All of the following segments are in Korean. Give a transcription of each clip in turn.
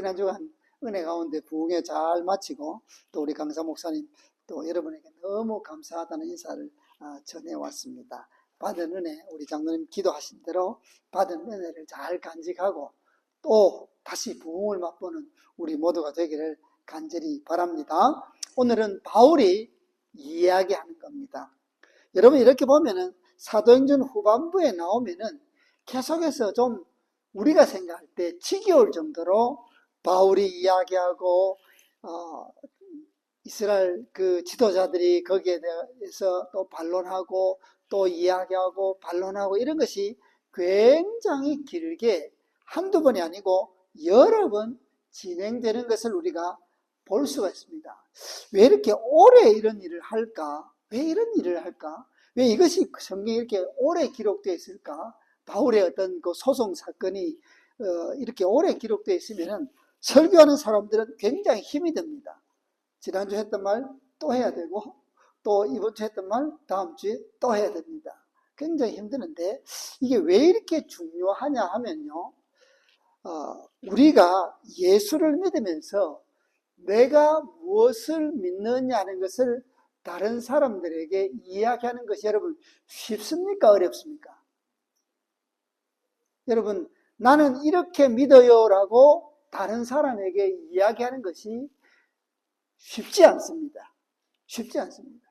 지난 주간 은혜 가운데 부흥회 잘 마치고 또 우리 강사 목사님 또 여러분에게 너무 감사하다는 인사를 전해왔습니다. 받은 은혜, 우리 장로님 기도하신 대로 받은 은혜를 잘 간직하고 또 다시 부흥을 맛보는 우리 모두가 되기를 간절히 바랍니다. 오늘은 바울이 이야기하는 겁니다. 여러분 이렇게 보면은 사도행전 후반부에 나오면은 계속해서 좀 우리가 생각할 때 지겨울 정도로 바울이 이야기하고 이스라엘 그 지도자들이 거기에 대해서 또 반론하고 또 이야기하고 반론하고 이런 것이 굉장히 길게 한두 번이 아니고 여러 번 진행되는 것을 우리가 볼 수가 있습니다. 왜 이렇게 오래 이런 일을 할까? 왜 이런 일을 할까? 왜 이것이 성경에 이렇게 오래 기록되어 있을까? 바울의 어떤 그 소송 사건이 이렇게 오래 기록되어 있으면은 설교하는 사람들은 굉장히 힘이 듭니다. 지난주 했던 말 또 해야 되고 또 이번 주 했던 말 다음 주에 또 해야 됩니다. 굉장히 힘드는데 이게 왜 이렇게 중요하냐 하면요. 우리가 예수를 믿으면서 내가 무엇을 믿느냐는 것을 다른 사람들에게 이야기하는 것이 여러분 쉽습니까? 어렵습니까? 여러분 나는 이렇게 믿어요 라고 다른 사람에게 이야기하는 것이 쉽지 않습니다. 쉽지 않습니다.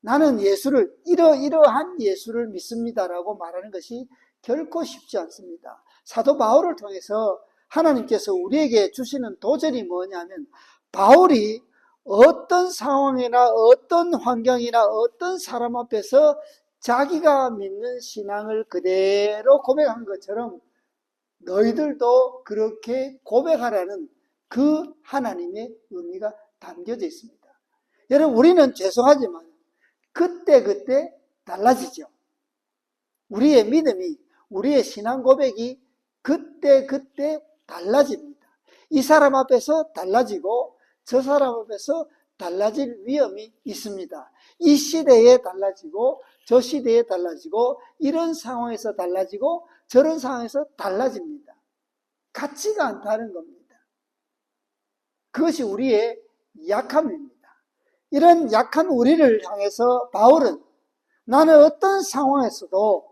나는 예수를 이러이러한 예수를 믿습니다라고 말하는 것이 결코 쉽지 않습니다. 사도 바울을 통해서 하나님께서 우리에게 주시는 도전이 뭐냐면 바울이 어떤 상황이나 어떤 환경이나 어떤 사람 앞에서 자기가 믿는 신앙을 그대로 고백한 것처럼 너희들도 그렇게 고백하라는 그 하나님의 의미가 담겨져 있습니다. 여러분 우리는 죄송하지만 그때 달라지죠. 우리의 믿음이 우리의 신앙 고백이 그때 달라집니다. 이 사람 앞에서 달라지고 저 사람 앞에서 달라질 위험이 있습니다. 이 시대에 달라지고 저 시대에 달라지고 이런 상황에서 달라지고 저런 상황에서 달라집니다. 같지가 않다는 겁니다. 그것이 우리의 약함입니다. 이런 약한 우리를 향해서 바울은 나는 어떤 상황에서도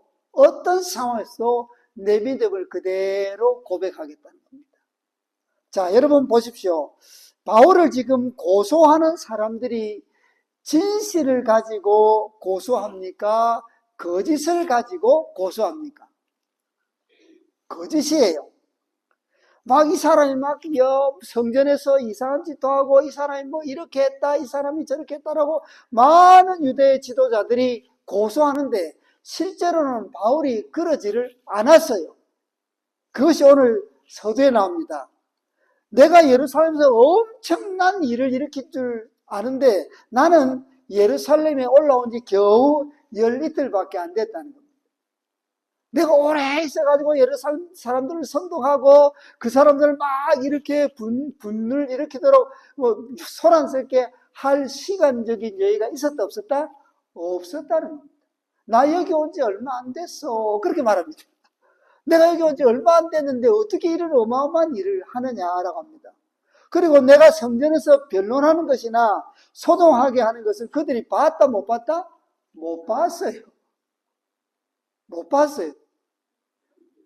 내 믿음을 그대로 고백하겠다는 겁니다. 자, 여러분 보십시오. 바울을 지금 고소하는 사람들이 진실을 가지고 고소합니까? 거짓을 가지고 고소합니까? 거짓이에요. 막 이 사람이 막 성전에서 이상한 짓도 하고 이 사람이 뭐 이렇게 했다 이 사람이 저렇게 했다라고 많은 유대 지도자들이 고소하는데 실제로는 바울이 그러지를 않았어요. 그것이 오늘 서두에 나옵니다. 내가 예루살렘에서 엄청난 일을 일으킬 줄 아는데 나는 예루살렘에 올라온 지 겨우 10이틀밖에 안 됐다는 겁니다. 내가 오래 있어가지고 예루살렘 사람들을 선동하고 그 사람들을 막 이렇게 분을 일으키도록 소란스럽게 할 시간적인 여유가 있었다 없었다? 없었다는 겁니다. 나 여기 온 지 얼마 안 됐어. 그렇게 말합니다. 내가 여기 온 지 얼마 안 됐는데 어떻게 이런 어마어마한 일을 하느냐라고 합니다. 그리고 내가 성전에서 변론하는 것이나 소동하게 하는 것을 그들이 봤다 못 봤다? 못 봤어요. 못 봤어요.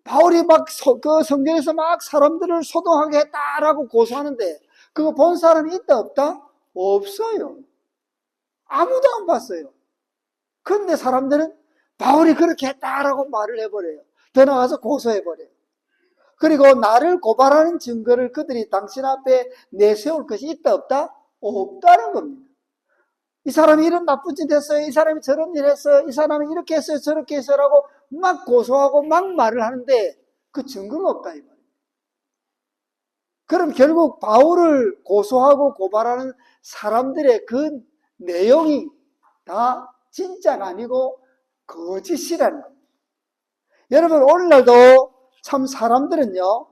바울이 막 그 성전에서 막 사람들을 소동하게 했다라고 고소하는데 그거 본 사람이 있다 없다? 없어요. 아무도 안 봤어요. 그런데 사람들은 바울이 그렇게 했다라고 말을 해버려요. 더 나가서 고소해버려요. 그리고 나를 고발하는 증거를 그들이 당신 앞에 내세울 것이 있다 없다? 없다는 겁니다. 이 사람이 이런 나쁜 짓 했어요. 이 사람이 저런 일 했어요. 이 사람이 이렇게 했어요. 저렇게 했어요라고 막 고소하고 막 말을 하는데 그 증거가 없다 이 말이에요. 그럼 결국 바울을 고소하고 고발하는 사람들의 그 내용이 다 진짜가 아니고 거짓이라는 겁니다. 여러분 오늘날도 참 사람들은요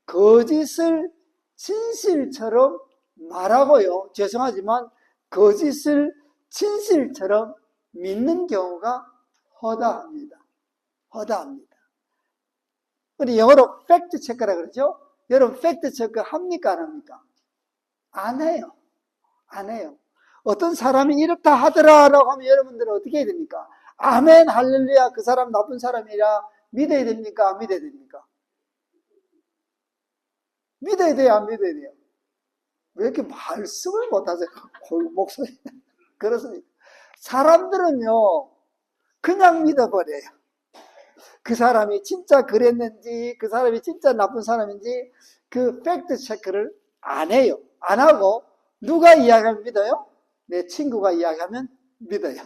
거짓을 진실처럼 말하고요 죄송하지만 거짓을 진실처럼 믿는 경우가 허다합니다. 우리 영어로 팩트 체크라 그러죠. 여러분 팩트 체크 합니까 안 합니까? 안 해요. 안 해요. 어떤 사람이 이렇다 하더라라고 하면 여러분들은 어떻게 해야 됩니까? 아멘 할렐루야 그 사람 나쁜 사람이라 믿어야 됩니까? 안 믿어야 됩니까? 믿어야 돼요? 안 믿어야 돼요? 왜 이렇게 말씀을 못하세요? 목소리. 그렇습니다. 사람들은요 그냥 믿어버려요. 그 사람이 진짜 그랬는지 그 사람이 진짜 나쁜 사람인지 그 팩트 체크를 안 해요. 안 하고 누가 이야기하면 믿어요? 내 친구가 이야기하면 믿어요.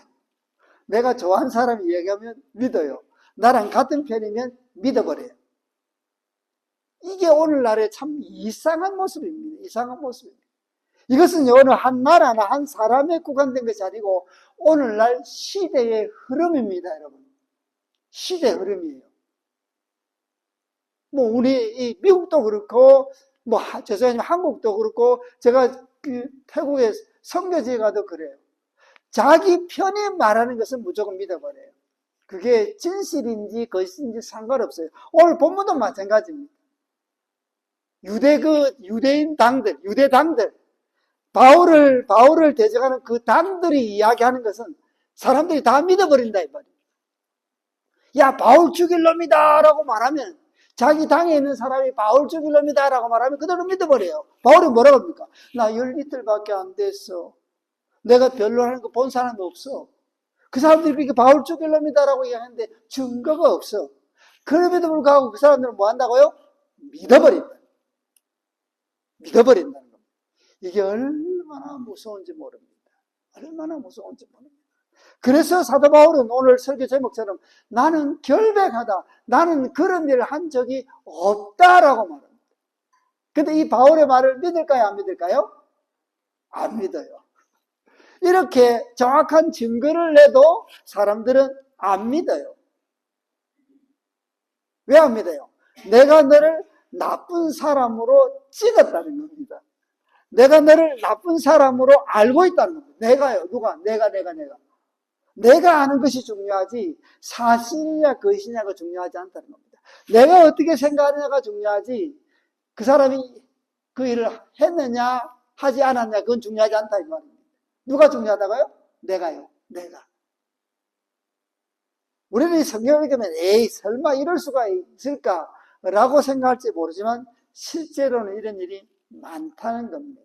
내가 좋아하는 사람이 이야기하면 믿어요. 나랑 같은 편이면 믿어버려요. 이게 오늘날의 참 이상한 모습입니다. 이상한 모습입니다. 이것은 어느 한 나라나 한 사람에 국한된 것이 아니고 오늘날 시대의 흐름입니다, 여러분. 시대 흐름이에요. 뭐 우리 미국도 그렇고 뭐 죄송하지만 한국도 그렇고 제가 그 태국에 선교지에 가도 그래요. 자기 편에 말하는 것은 무조건 믿어버려요. 그게 진실인지 거짓인지 상관없어요. 오늘 본문도 마찬가지입니다. 유대인 당들, 유대 당들, 바울을 대적하는 그 당들이 이야기하는 것은 사람들이 다 믿어버린다 이 말이에요. 야, 바울 죽일 놈이다 라고 말하면 자기 당에 있는 사람이 바울 죽일 놈이다 라고 말하면 그대로 믿어버려요. 바울이 뭐라고 합니까? 나 열 이틀밖에 안 됐어. 내가 별로 하는 거 본 사람이 없어. 그 사람들이 그렇게 바울 죽일 놈이다 라고 얘기하는데 증거가 없어. 그럼에도 불구하고 그 사람들은 뭐 한다고요? 믿어버린다. 믿어버린다는 겁니다. 이게 얼마나 무서운지 모릅니다. 얼마나 무서운지 모릅니다. 그래서 사도 바울은 오늘 설교 제목처럼 나는 결백하다. 나는 그런 일을 한 적이 없다라고 말합니다. 근데 이 바울의 말을 믿을까요? 안 믿을까요? 안 믿어요. 이렇게 정확한 증거를 내도 사람들은 안 믿어요. 왜 안 믿어요? 내가 너를 나쁜 사람으로 찍었다는 겁니다. 내가 너를 나쁜 사람으로 알고 있다는 겁니다. 내가요. 누가? 내가. 내가 아는 것이 중요하지 사실이냐 거짓이냐가 중요하지 않다는 겁니다. 내가 어떻게 생각하느냐가 중요하지 그 사람이 그 일을 했느냐 하지 않았냐 그건 중요하지 않다 이 말입니다. 누가 중요하다고요? 내가요. 내가. 우리는 성경을 읽으면 에이 설마 이럴 수가 있을까라고 생각할지 모르지만 실제로는 이런 일이 많다는 겁니다.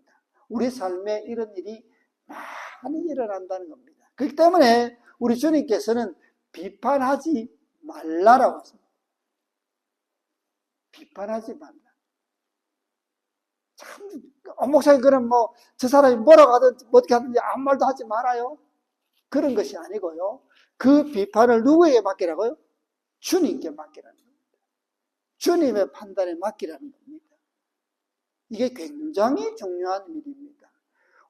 우리 삶에 이런 일이 많이 일어난다는 겁니다. 그렇기 때문에 우리 주님께서는 비판하지 말라라고 했습니다. 비판하지 말라. 참, 목사님 그럼 뭐 저 사람이 뭐라고 하든 어떻게 하든지 아무 말도 하지 말아요. 그런 것이 아니고요. 그 비판을 누구에게 맡기라고요? 주님께 맡기라는 겁니다. 주님의 판단에 맡기라는 겁니다. 이게 굉장히 중요한 일입니다.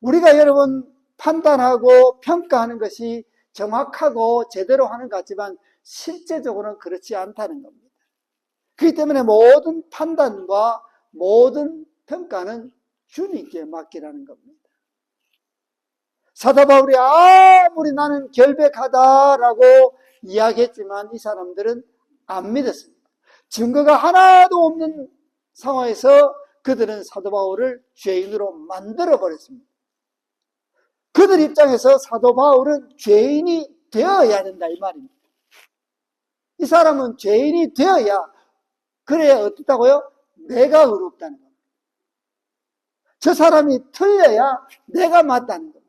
우리가 여러분 판단하고 평가하는 것이 정확하고 제대로 하는 것 같지만 실제적으로는 그렇지 않다는 겁니다. 그렇기 때문에 모든 판단과 모든 평가는 주님께 맡기라는 겁니다. 사도 바울이 아무리 나는 결백하다라고 이야기했지만 이 사람들은 안 믿었습니다. 증거가 하나도 없는 상황에서 그들은 사도 바울을 죄인으로 만들어버렸습니다. 그들 입장에서 사도 바울은 죄인이 되어야 된다 이 말입니다. 이 사람은 죄인이 되어야 그래야 어떻다고요? 내가 의롭다는 겁니다. 저 사람이 틀려야 내가 맞다는 겁니다.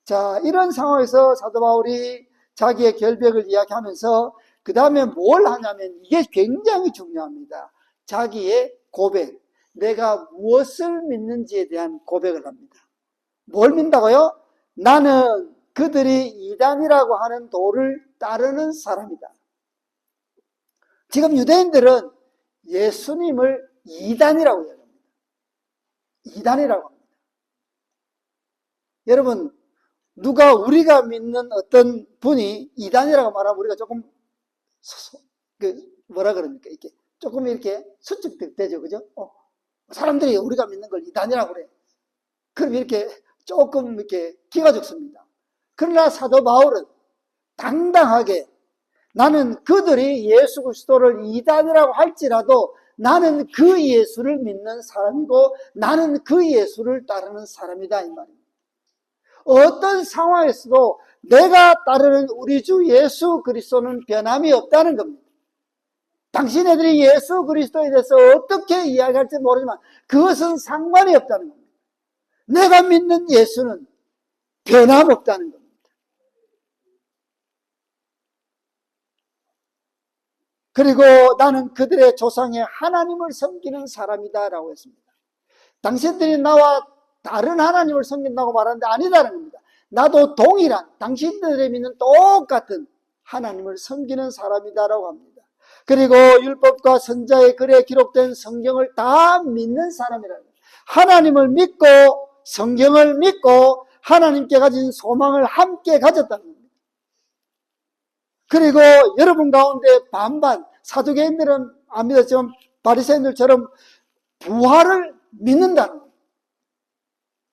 자, 이런 상황에서 사도 바울이 자기의 결백을 이야기하면서 그 다음에 뭘 하냐면 이게 굉장히 중요합니다. 자기의 고백. 내가 무엇을 믿는지에 대한 고백을 합니다. 뭘 믿는다고요? 나는 그들이 이단이라고 하는 도를 따르는 사람이다. 지금 유대인들은 예수님을 이단이라고 이야기합니다. 이단이라고 합니다. 여러분, 누가 우리가 믿는 어떤 분이 이단이라고 말하면 우리가 조금 뭐라 그럽니까? 이렇게 조금 이렇게 수축되죠, 그죠? 사람들이 우리가 믿는 걸 이단이라고 그래. 그럼 이렇게 조금 이렇게 기가 죽습니다. 그러나 사도 바울은 당당하게 나는 그들이 예수 그리스도를 이단이라고 할지라도 나는 그 예수를 믿는 사람이고 나는 그 예수를 따르는 사람이다 이 말입니다. 어떤 상황에서도 내가 따르는 우리 주 예수 그리스도는 변함이 없다는 겁니다. 당신네들이 예수 그리스도에 대해서 어떻게 이야기할지 모르지만 그것은 상관이 없다는 겁니다. 내가 믿는 예수는 변함없다는 겁니다. 그리고 나는 그들의 조상의 하나님을 섬기는 사람이다 라고 했습니다. 당신들이 나와 다른 하나님을 섬긴다고 말하는데 아니다는 겁니다. 나도 동일한 당신들이 믿는 똑같은 하나님을 섬기는 사람이다라고 합니다. 그리고 율법과 선자의 글에 기록된 성경을 다 믿는 사람이라는 거예요. 하나님을 믿고 성경을 믿고 하나님께 가진 소망을 함께 가졌다는 겁니다. 그리고 여러분 가운데 반반 사두개인들은 안 믿었지만 바리새인들처럼 부활을 믿는다는 거예요.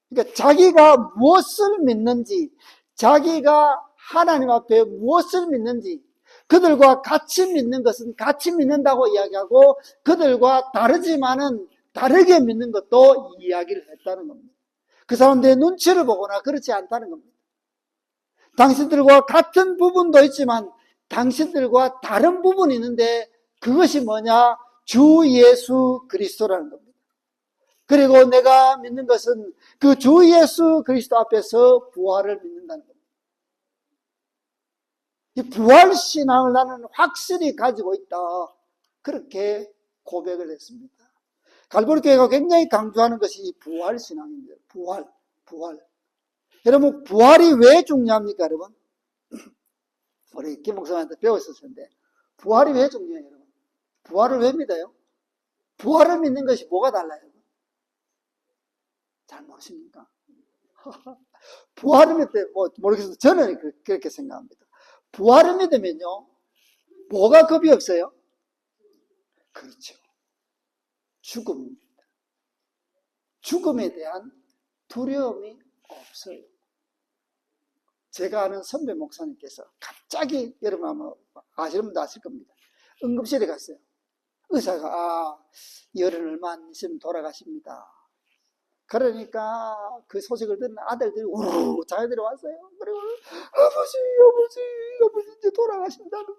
그러니까 자기가 무엇을 믿는지, 자기가 하나님 앞에 무엇을 믿는지, 그들과 같이 믿는 것은 같이 믿는다고 이야기하고 그들과 다르지만은 다르게 믿는 것도 이야기를 했다는 겁니다. 그 사람들의 눈치를 보거나 그렇지 않다는 겁니다. 당신들과 같은 부분도 있지만 당신들과 다른 부분이 있는데 그것이 뭐냐? 주 예수 그리스도라는 겁니다. 그리고 내가 믿는 것은 그 주 예수 그리스도 앞에서 부활을 믿는다는 겁니다. 이 부활신앙을 나는 확실히 가지고 있다. 그렇게 고백을 했습니다. 갈보리교회가 굉장히 강조하는 것이 부활신앙입니다. 부활. 여러분, 부활이 왜 중요합니까, 여러분? 우리 김 목사님한테 배웠을 텐데, 부활이 왜 중요해요, 여러분? 부활을 왜 믿어요? 부활을 믿는 것이 뭐가 달라요, 여러분? 잘 모르십니까? 부활을 믿을 때, 모르겠어요. 저는 그렇게 생각합니다. 부활을 믿으면요, 뭐가 겁이 없어요? 그렇죠. 죽음입니다. 죽음에 대한 두려움이 없어요. 제가 아는 선배 목사님께서 갑자기, 여러분 아마 아시는 분도 아실 겁니다. 응급실에 갔어요. 의사가 열흘 얼마 안 있으면 돌아가십니다. 그러니까 그 소식을 듣는 아들들이 우르르 자기들이 왔어요. 그리고 아버지 이제 돌아가신다는데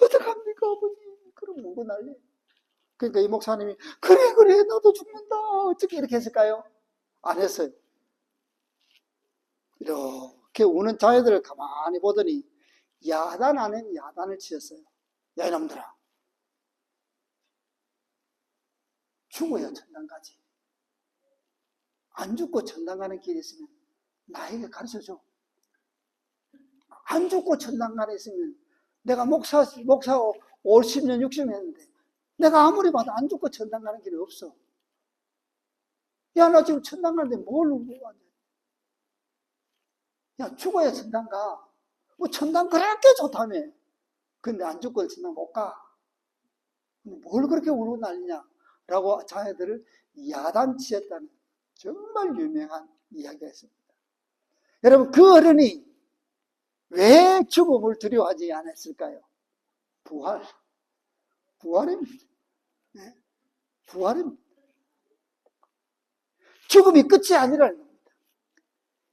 어떡합니까 아버지? 그럼 뭐고 난리. 그러니까 이 목사님이 그래 나도 죽는다 어떻게 이렇게 했을까요? 안 했어요. 이렇게 우는 자녀들을 가만히 보더니 야단 아닌 야단을 치셨어요. 야 이놈들아, 죽어야 천당 가지. 안 죽고 천당 가는 길이 있으면 나에게 가르쳐줘. 안 죽고 천당 가는 있으면 내가 목사 50년 60년 했는데 내가 아무리 봐도 안 죽고 천당 가는 길이 없어. 야 나 지금 천당 가는데 뭘 울고 왔냐. 야 죽어야 천당 가. 뭐 천당 그렇게 좋다며. 근데 안 죽고 천당 못 가. 뭘 그렇게 울고 난리냐 라고 자녀들을 야단치셨다는 정말 유명한 이야기가 있습니다. 여러분 그 어른이 왜 죽음을 두려워하지 않았을까요? 부활입니다. 네? 부활입니다. 죽음이 끝이 아니라는 겁니다.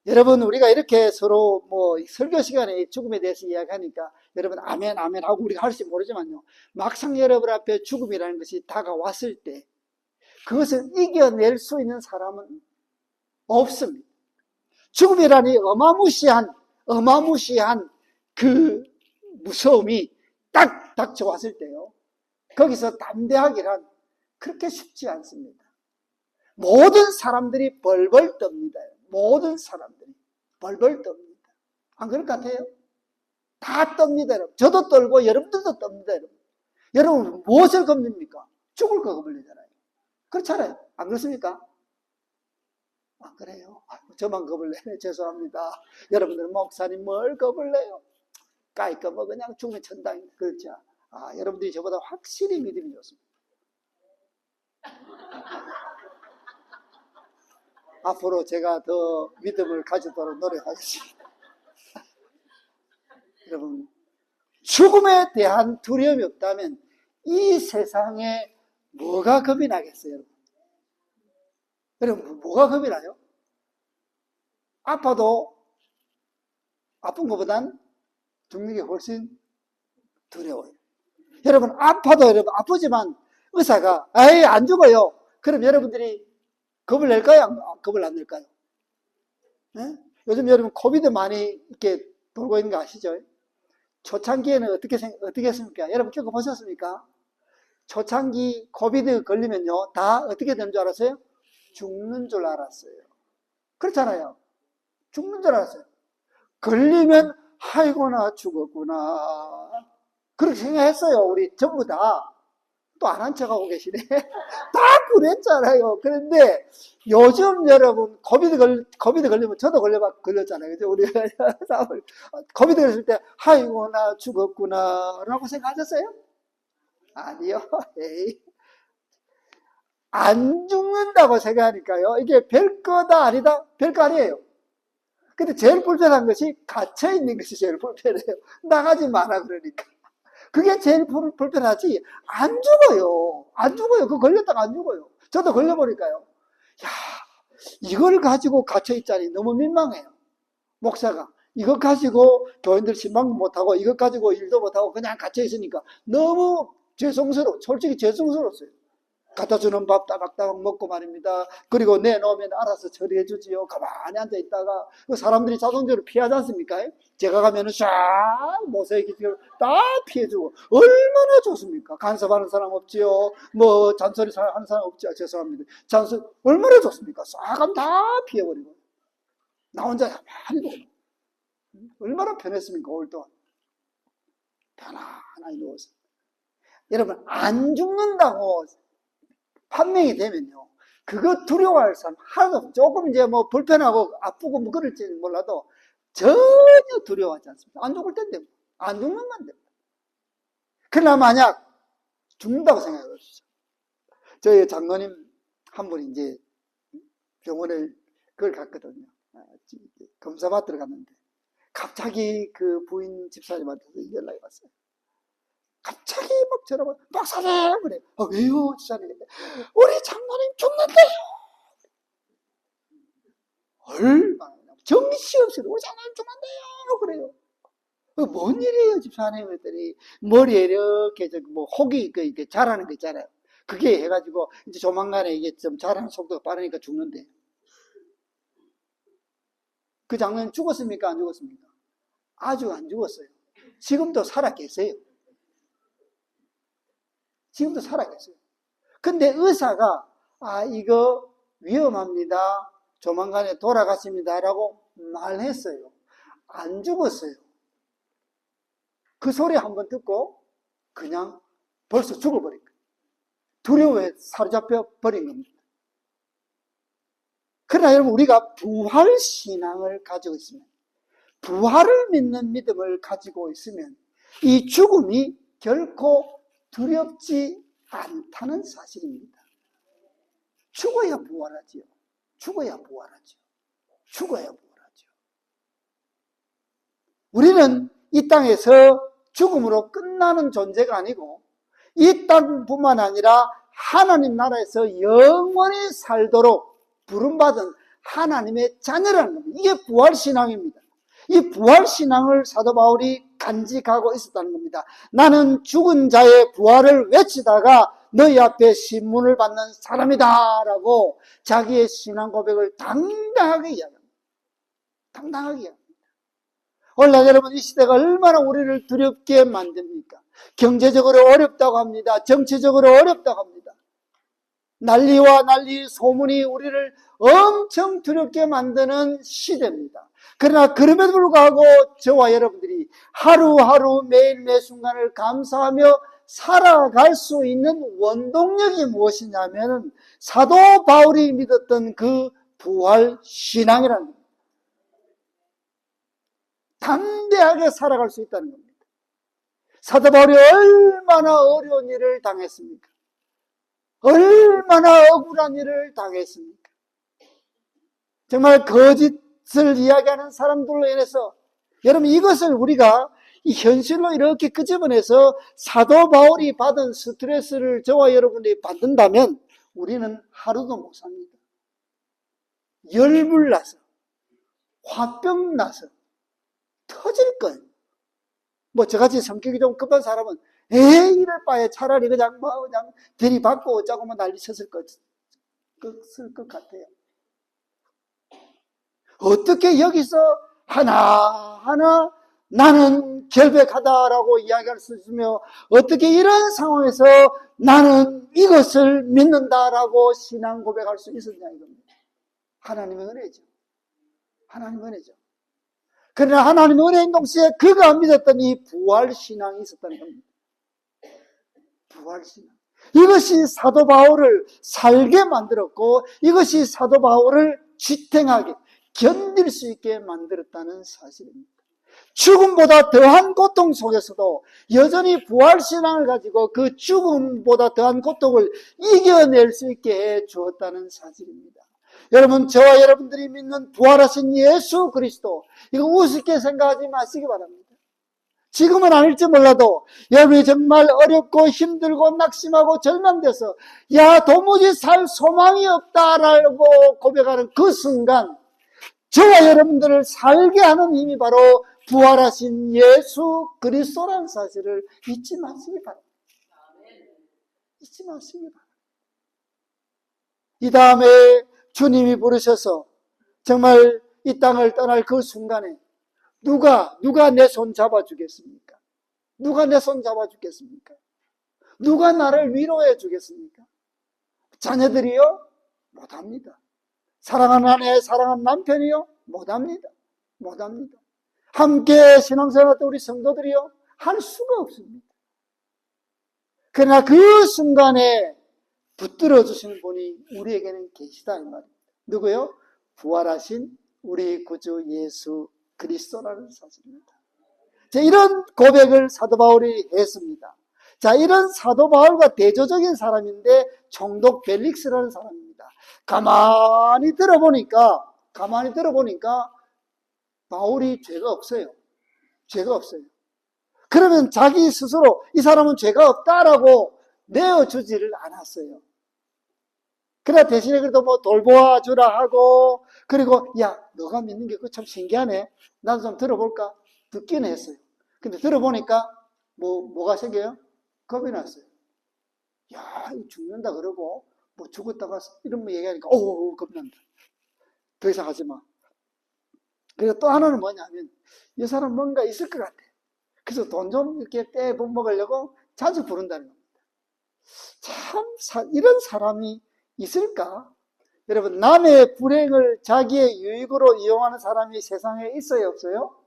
여러분 우리가 이렇게 서로 설교 시간에 죽음에 대해서 이야기하니까 여러분 아멘 하고 우리가 할지 모르지만요, 막상 여러분 앞에 죽음이라는 것이 다가왔을 때 그것을 이겨낼 수 있는 사람은 없습니다. 죽음이라니 어마무시한 그 무서움이 딱 닥쳐왔을 때요, 거기서 담대하기란 그렇게 쉽지 않습니다. 모든 사람들이 벌벌 떱니다. 모든 사람들이 벌벌 떱니다. 안 그럴 것 같아요? 다 떱니다. 여러분. 저도 떨고 여러분들도 떱니다. 여러분 무엇을 겁닙니까? 죽을 거 겁을내잖아요. 그렇잖아요. 안 그렇습니까? 안 그래요? 저만 겁을 내네. 죄송합니다. 여러분들은 목사님 뭘 겁을 내요? 까이까 그냥 죽으면 천당입니다. 그렇죠? 여러분들이 저보다 확실히 믿음이 좋습니다. 앞으로 제가 더 믿음을 가지도록 노력하겠습니다. 여러분 죽음에 대한 두려움이 없다면 이 세상에 뭐가 겁이 나겠어요, 여러분? 여러분, 뭐가 겁이 나요? 아파도 아픈 것보단 죽는 게 훨씬 두려워요. 여러분, 아파도 여러분, 아프지만 의사가, 에이, 안 죽어요. 그럼 여러분들이 겁을 낼까요? 겁을 안 낼까요? 네? 요즘 여러분, 코비드 많이 이렇게 돌고 있는 거 아시죠? 초창기에는 어떻게 했습니까? 여러분, 겪어보셨습니까? 초창기 코비드 걸리면요, 다 어떻게 되는 줄 알았어요? 죽는 줄 알았어요. 그렇잖아요. 죽는 줄 알았어요. 걸리면, 아이고, 나 죽었구나. 그렇게 생각했어요, 우리 전부 다. 또 안 한 척하고 계시네. 다 그랬잖아요. 그런데 요즘 여러분, 코비드 걸리면 저도 걸렸잖아요. 그죠? 우리 코비드 걸렸을 때, 아이고, 나 죽었구나. 라고 생각하셨어요? 아니요. 에이. 안 죽는다고 생각하니까요. 이게 별거다 아니다? 별거 아니에요. 근데 제일 불편한 것이 갇혀있는 것이 제일 불편해요. 나가지 마라 그러니까. 그게 제일 불편하지. 안 죽어요. 안 죽어요. 그거 걸렸다가 안 죽어요. 저도 걸려보니까요. 야, 이걸 가지고 갇혀있자니 너무 민망해요. 목사가. 이것 가지고 교인들 신방도 못하고 이것 가지고 일도 못하고 그냥 갇혀있으니까 너무 솔직히 죄송스러웠어요. 갖다 주는 밥 따박따박 먹고 말입니다. 그리고 내놓으면 알아서 처리해 주지요. 가만히 앉아 있다가 그 사람들이 자동적으로 피하지 않습니까? 제가 가면은 쫙 모세기 다 피해주고 얼마나 좋습니까? 간섭하는 사람 없지요. 뭐 잔소리 하는 사람 없지요. 죄송합니다. 잔소리 얼마나 좋습니까? 싹 하면 다 피해버리고 나 혼자 가만히 누워. 얼마나 편했습니까? 5일 동안 편안하게 누워서. 여러분, 안 죽는다고 판명이 되면요, 그거 두려워할 사람 하나도 없어요. 조금 이제 뭐 불편하고 아프고 뭐 그럴지는 몰라도 전혀 두려워하지 않습니다. 안 죽을 텐데, 안 죽는 건데. 그러나 만약 죽는다고 생각해 보십시오. 저희 장로님 한 분이 이제 병원을 그걸 갔거든요. 검사 받으러 갔는데 갑자기 그 부인 집사님한테 연락이 왔어요. 갑자기 막 전화가 박사님 그래. 왜요? 집사님. 우리 장로님 죽는데요. 얼마나 정신없이 우리 장로님 죽는데요. 그래요. 뭔 일이에요, 집사님? 그랬더니 머리에 이렇게 뭐 혹이 이렇게 자라는 거 있잖아요. 그게 해가지고 이제 조만간에 이게 좀 자라는 속도가 빠르니까 죽는데. 그 장로님 죽었습니까? 안 죽었습니까? 아직 안 죽었어요. 지금도 살아 계세요. 지금도 살아계세요. 근데 의사가 이거 위험합니다. 조만간에 돌아가십니다. 라고 말했어요. 안 죽었어요. 그 소리 한번 듣고 그냥 벌써 죽어버린 거예요. 두려움에 사로잡혀 버린 겁니다. 그러나 여러분, 우리가 부활신앙을 가지고 있으면, 부활을 믿는 믿음을 가지고 있으면 이 죽음이 결코 두렵지 않다는 사실입니다. 죽어야 부활하지요. 죽어야 부활하지요. 죽어야 부활하지요. 우리는 이 땅에서 죽음으로 끝나는 존재가 아니고 이 땅뿐만 아니라 하나님 나라에서 영원히 살도록 부름받은 하나님의 자녀라는 겁니다. 이게 부활신앙입니다. 이 부활신앙을 사도 바울이 간직하고 있었다는 겁니다. 나는 죽은 자의 부활을 외치다가 너희 앞에 신문을 받는 사람이다 라고 자기의 신앙 고백을 당당하게 이야기합니다. 당당하게 이야기합니다. 오늘날 여러분, 이 시대가 얼마나 우리를 두렵게 만듭니까? 경제적으로 어렵다고 합니다. 정치적으로 어렵다고 합니다. 난리와 난리, 소문이 우리를 엄청 두렵게 만드는 시대입니다. 그러나 그럼에도 불구하고 저와 여러분들이 하루하루 매일 매 순간을 감사하며 살아갈 수 있는 원동력이 무엇이냐면 사도 바울이 믿었던 그 부활 신앙이라는 겁니다. 담대하게 살아갈 수 있다는 겁니다. 사도 바울이 얼마나 어려운 일을 당했습니까? 얼마나 억울한 일을 당했습니까? 정말 거짓을 이야기하는 사람들로 인해서, 여러분, 이것을 우리가 이 현실로 이렇게 끄집어내서 사도 바울이 받은 스트레스를 저와 여러분이 받는다면 우리는 하루도 못 삽니다. 열불 나서, 화병 나서, 터질 거예요. 뭐 저같이 성격이 좀 급한 사람은 이럴 바에 차라리 그냥 들이받고 어쩌고 난리 쳤을 것 같아요. 어떻게 여기서 하나하나 나는 결백하다라고 이야기할 수 있으며 어떻게 이런 상황에서 나는 이것을 믿는다라고 신앙 고백할 수 있었냐 이겁니다. 하나님의 은혜죠. 하나님의 은혜죠. 그러나 하나님의 은혜인 동시에 그가 믿었던 이 부활신앙이 있었다는 겁니다. 부활신앙. 이것이 사도 바울을 살게 만들었고 이것이 사도 바울을 지탱하게 견딜 수 있게 만들었다는 사실입니다. 죽음보다 더한 고통 속에서도 여전히 부활신앙을 가지고 그 죽음보다 더한 고통을 이겨낼 수 있게 해 주었다는 사실입니다. 여러분, 저와 여러분들이 믿는 부활하신 예수 그리스도, 이거 우습게 생각하지 마시기 바랍니다. 지금은 아닐지 몰라도 여러분이 정말 어렵고 힘들고 낙심하고 절망돼서 야 도무지 살 소망이 없다라고 고백하는 그 순간 저와 여러분들을 살게 하는 힘이 바로 부활하신 예수 그리스도라는 사실을 잊지 마시기 바랍니다. 잊지 마시기 바랍니다. 이 다음에 주님이 부르셔서 정말 이 땅을 떠날 그 순간에 누가 내 손 잡아주겠습니까? 누가 내 손 잡아주겠습니까? 누가 나를 위로해 주겠습니까? 자녀들이요? 못합니다. 사랑하는 아내, 사랑하는 남편이요? 못합니다. 못합니다. 함께 신앙생활했던 우리 성도들이요? 할 수가 없습니다. 그러나 그 순간에 붙들어 주시는 분이 우리에게는 계시다 이 말입니다. 누구요? 부활하신 우리 구주 예수 그리스도라는 사실입니다. 자, 이런 고백을 사도 바울이 했습니다. 자, 이런 사도 바울과 대조적인 사람인데 총독 벨릭스라는 사람입니다. 가만히 들어보니까 바울이 죄가 없어요. 죄가 없어요. 그러면 자기 스스로 이 사람은 죄가 없다라고 내어주지를 않았어요. 그러나 대신에 그래도 뭐 돌보아 주라 하고, 그리고 야 너가 믿는 게 참 신기하네, 나도 좀 들어볼까, 듣기는 했어요. 근데 들어보니까 뭐가 생겨요? 겁이 났어요. 야 죽는다 그러고 뭐 죽었다가 이런 거 얘기하니까 겁이 난다. 더 이상 하지 마. 그리고 또 하나는 뭐냐면 이 사람 뭔가 있을 것 같아. 그래서 돈 좀 이렇게 빼먹으려고 자주 부른다는 겁니다. 참 이런 사람이 있을까? 여러분, 남의 불행을 자기의 유익으로 이용하는 사람이 세상에 있어요, 없어요?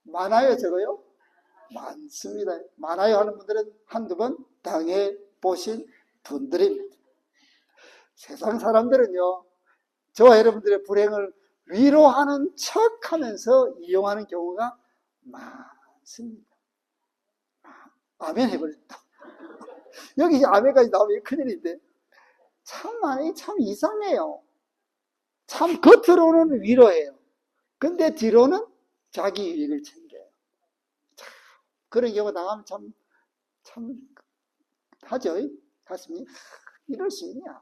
많아요, 적어요? 많습니다. 많아요 하는 분들은 한두 번 당해보신 분들입니다. 세상 사람들은요, 저와 여러분들의 불행을 위로하는 척 하면서 이용하는 경우가 많습니다. 아멘 해버렸다. 여기 아멘까지 나오면 큰일인데. 참 이상해요. 참 겉으로는 위로해요. 근데 뒤로는 자기 이익을 챙겨요. 참, 그런 경우 나가면 참 하죠. 가슴이 이럴 수 있냐.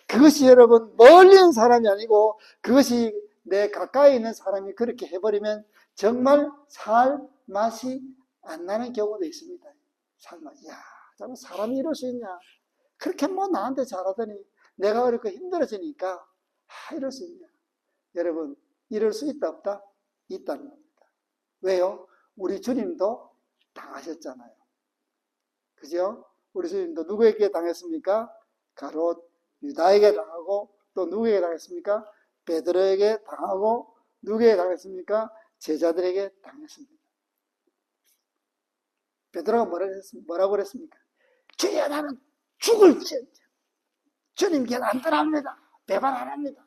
그것이 여러분 멀리 있는 사람이 아니고 그것이 내 가까이 있는 사람이 그렇게 해버리면 정말 살 맛이 안 나는 경우도 있습니다. 살 맛이, 정말 사람이 이럴 수 있냐. 그렇게 나한테 잘하더니 내가 그렇게 힘들어지니까 이럴 수 있냐. 여러분, 이럴 수 있다 없다? 있다는 겁니다. 왜요? 우리 주님도 당하셨잖아요. 그죠? 우리 주님도 누구에게 당했습니까? 가롯 유다에게 당하고, 또 누구에게 당했습니까? 베드로에게 당하고, 누구에게 당했습니까? 제자들에게 당했습니다. 베드로가 뭐라고 그랬습니까? 주여, 나는 죽을지언정 주님께 안 떠납니다. 배반 안 합니다.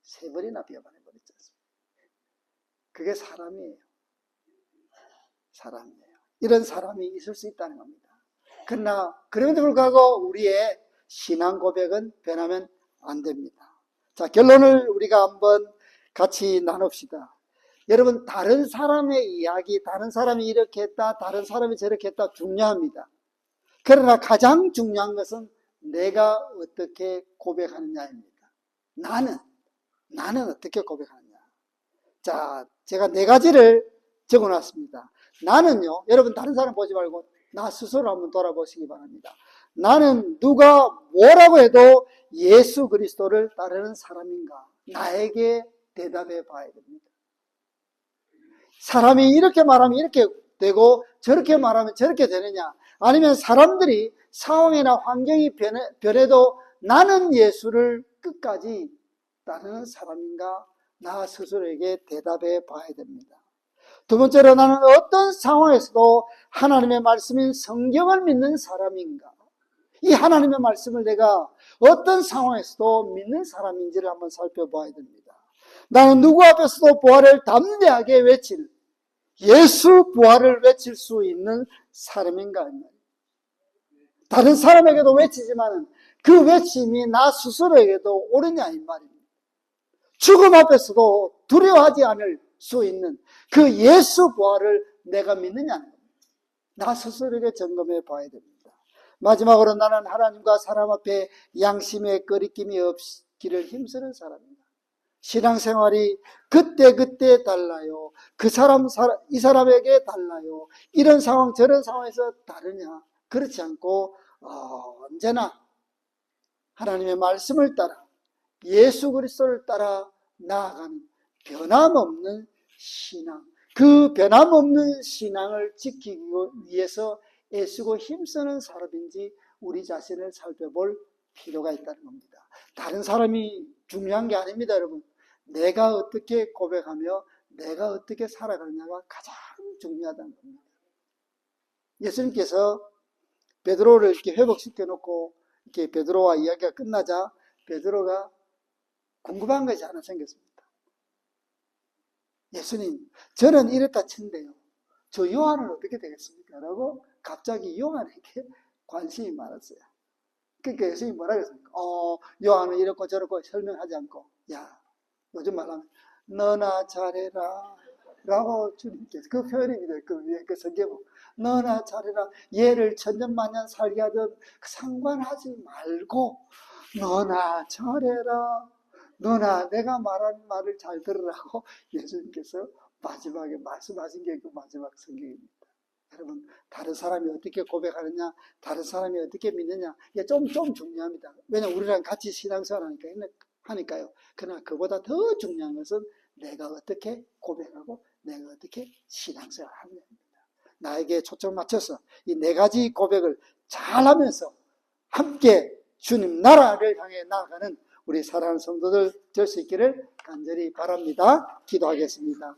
3번이나 배반해버렸지 않습니까? 그게 사람이에요. 이런 사람이 있을 수 있다는 겁니다. 그러나 그럼에도 불구하고 우리의 신앙 고백은 변하면 안 됩니다. 자, 결론을 우리가 한번 같이 나눕시다. 여러분, 다른 사람의 이야기, 다른 사람이 이렇게 했다, 다른 사람이 저렇게 했다 중요합니다. 그러나 가장 중요한 것은 내가 어떻게 고백하느냐입니다. 나는 어떻게 고백하느냐. 자, 제가 4가지를 적어놨습니다. 나는요, 여러분 다른 사람 보지 말고 나 스스로 한번 돌아보시기 바랍니다. 나는 누가 뭐라고 해도 예수 그리스도를 따르는 사람인가? 나에게 대답해 봐야 됩니다. 사람이 이렇게 말하면 이렇게 되고 저렇게 말하면 저렇게 되느냐? 아니면 사람들이 상황이나 환경이 변해도 나는 예수를 끝까지 따르는 사람인가? 나 스스로에게 대답해 봐야 됩니다. 두 번째로 나는 어떤 상황에서도 하나님의 말씀인 성경을 믿는 사람인가? 이 하나님의 말씀을 내가 어떤 상황에서도 믿는 사람인지를 한번 살펴봐야 됩니다. 나는 누구 앞에서도 부활을 담대하게 외칠, 예수 부활을 외칠 수 있는 사람인가? 다른 사람에게도 외치지만 그 외침이 나 스스로에게도 옳으냐 이 말입니다. 죽음 앞에서도 두려워하지 않을 수 있는 그 예수 부활을 내가 믿느냐는 겁니다. 나 스스로에게 점검해 봐야 됩니다. 마지막으로 나는 하나님과 사람 앞에 양심의 거리낌이 없기를 힘쓰는 사람입니다. 신앙생활이 그때 달라요. 이 사람에게 달라요. 이런 상황 저런 상황에서 다르냐? 그렇지 않고 언제나 하나님의 말씀을 따라 예수 그리스도를 따라 나아가는 변함없는 신앙, 그 변함없는 신앙을 지키기 위해서 애쓰고 힘쓰는 사람인지 우리 자신을 살펴볼 필요가 있다는 겁니다. 다른 사람이 중요한 게 아닙니다, 여러분. 내가 어떻게 고백하며 내가 어떻게 살아가느냐가 가장 중요하다는 겁니다. 예수님께서 베드로를 이렇게 회복시켜 놓고 이렇게 베드로와 이야기가 끝나자 베드로가 궁금한 것이 하나 생겼습니다. 예수님, 저는 이랬다 친대요. 저 요한은 어떻게 되겠습니까? 라고 갑자기 요한에게 관심이 많았어요. 그러니까 예수님이 뭐라 그랬습니까? 요한은 이렇고 저렇고 설명하지 않고, 야, 요즘 말하면 너나 잘해라 라고 주님께서 그 표현입니다. 그 성경은 너나 잘해라, 얘를 천년만년 살게 하든 상관하지 말고 너나 잘해라, 너나 내가 말하는 말을 잘 들으라고 예수님께서 마지막에 말씀하신 게 그 마지막 성경입니다. 여러분, 다른 사람이 어떻게 고백하느냐, 다른 사람이 어떻게 믿느냐, 이게 좀 중요합니다. 왜냐하면 우리랑 같이 신앙생활 하니까요. 그러나 그보다 더 중요한 것은 내가 어떻게 고백하고 내가 어떻게 신앙생활 하느냐입니다. 나에게 초점 맞춰서 이 4가지 고백을 잘 하면서 함께 주님 나라를 향해 나아가는 우리 사랑하는 성도들 될 수 있기를 간절히 바랍니다. 기도하겠습니다.